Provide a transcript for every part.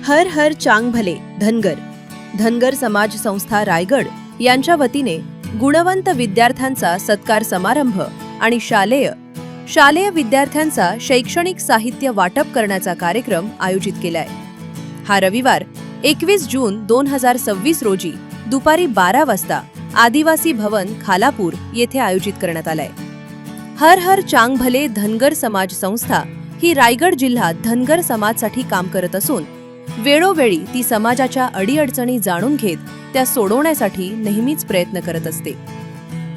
हर हर चांग भले धनगर समाज संस्था रायगड यांच्या वतीने गुणवंत विद्यार्थ्यांचा सत्कार समारंभ आणि शालेय विद्यार्थ्यांचा शैक्षणिक साहित्य वाटप करण्याचा कार्यक्रम आयोजित केलाय। हा रविवार 21 जून 2026 रोजी दुपारी 12 वाजता आदिवासी भवन खालापूर येथे आयोजित करण्यात आलाय। हर हर चांग भले धनगर समाज संस्था ही रायगड जिल्ह्यात धनगर समाजासाठी काम करत असून वेळोवेळी ती समाजाच्या अडीअडचणी जाणून घेत त्या सोडवण्यासाठी नेहमीच प्रयत्न करत असते।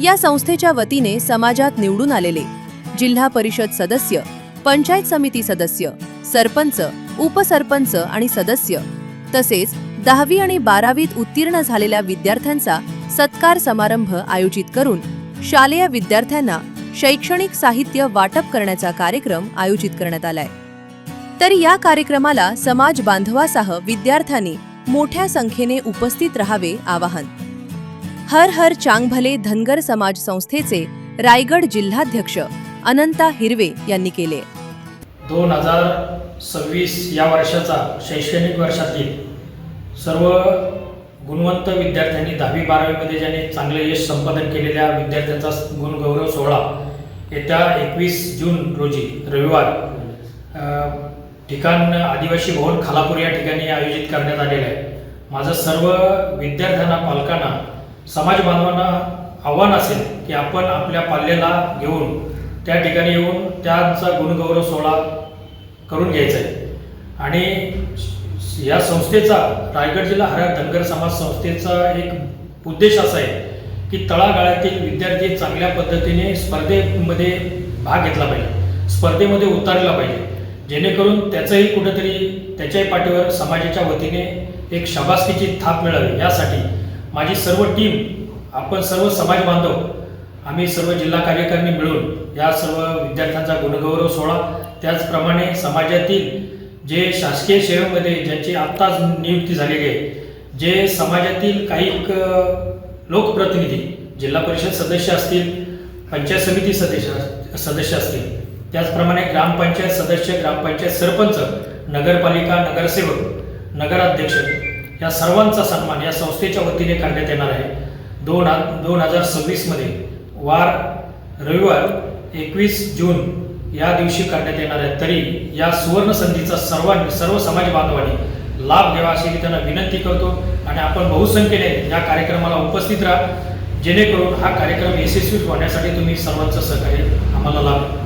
या संस्थेच्या वतीने समाजात निवडून आलेले जिल्हा परिषद सदस्य, पंचायत समिती सदस्य, सरपंच, उपसरपंच आणि सदस्य तसेच 10वी आणि 12वीत उत्तीर्ण झालेल्या विद्यार्थ्यांचा सत्कार समारंभ आयोजित करून शालेय विद्यार्थ्यांना शैक्षणिक साहित्य वाटप करण्याचा कार्यक्रम आयोजित करण्यात आलाय। तर या कार्यक्रमाला समाज बांधवासह विद्यार्थ्यांनी मोठ्या संख्येने उपस्थित राहावे आवाहन हर हर चांग भले धनगर समाज संस्थेचे रायगड जिल्हाध्यक्ष अनंता हिरवे यांनी केले। 2026 या वर्षाचा शैक्षणिक वर्षातील सर्व गुणवंत विद्यार्थ्यांनी 10वी 12वी मध्ये ज्यांनी चांगले यश संपादन केलेल्या विद्यार्थ्यांचा गुणगौरव सोहळा येत्या 21 जून रोजी रविवार ठिकाण आदिवासी भवन खालापूर या ठिकाणी आयोजित करण्यात आलेलं आहे। माझं सर्व विद्यार्थ्यांना, पालकांना, समाज बांधवांना आव्हान असेल की आपण आपल्या पाल्याला घेऊन त्या ठिकाणी येऊन त्यांचा गुणगौरव सोहळा करून घ्यायचा आहे। आणि या संस्थेचा रायगड जिल्हा हर हर धनगर समाज संस्थेचा एक उद्देश असा आहे की तळागाळातील विद्यार्थी चांगल्या पद्धतीने स्पर्धेमध्ये भाग घेतला पाहिजे, स्पर्धेमध्ये उतरला पाहिजे, जेणेकरून त्याचंही कुठेतरी त्याच्याही पाठीवर समाजाच्या वतीने एक शाबासकीची थाप मिळावी। यासाठी माझी सर्व टीम, आपण सर्व समाज बांधव, आम्ही सर्व जिल्हा कार्यकारिणी मिळून या सर्व विद्यार्थ्यांचा गुणगौरव सोहळा, त्याचप्रमाणे समाजातील जे शासकीय सेवेमध्ये ज्यांची आत्ताच नियुक्ती झालेली आहे, जे समाजातील काही लोकप्रतिनिधी, जिल्हा परिषद सदस्य असतील, पंचायत समिती सदस्य असतील, त्याचप्रमाणे ग्रामपंचायत सदस्य, ग्रामपंचायत सरपंच, नगरपालिका नगरसेवक, नगराध्यक्ष या सर्वांचा सन्मान या संस्थेच्या वतीने करण्यात येणार आहे। 2026 मध्ये वार रविवार 21 जून या दिवशी करण्यात येणार आहे। तरी या सुवर्ण संधीचा सर्व समाज बांधवांनी लाभ घ्यावा अशी मी त्यांना विनंती करतो आणि आपण बहुसंख्येने या कार्यक्रमाला उपस्थित राहा, जेणेकरून हा कार्यक्रम यशस्वी होण्यासाठी तुम्ही सर्वांचं सहकार्य आम्हाला लाभ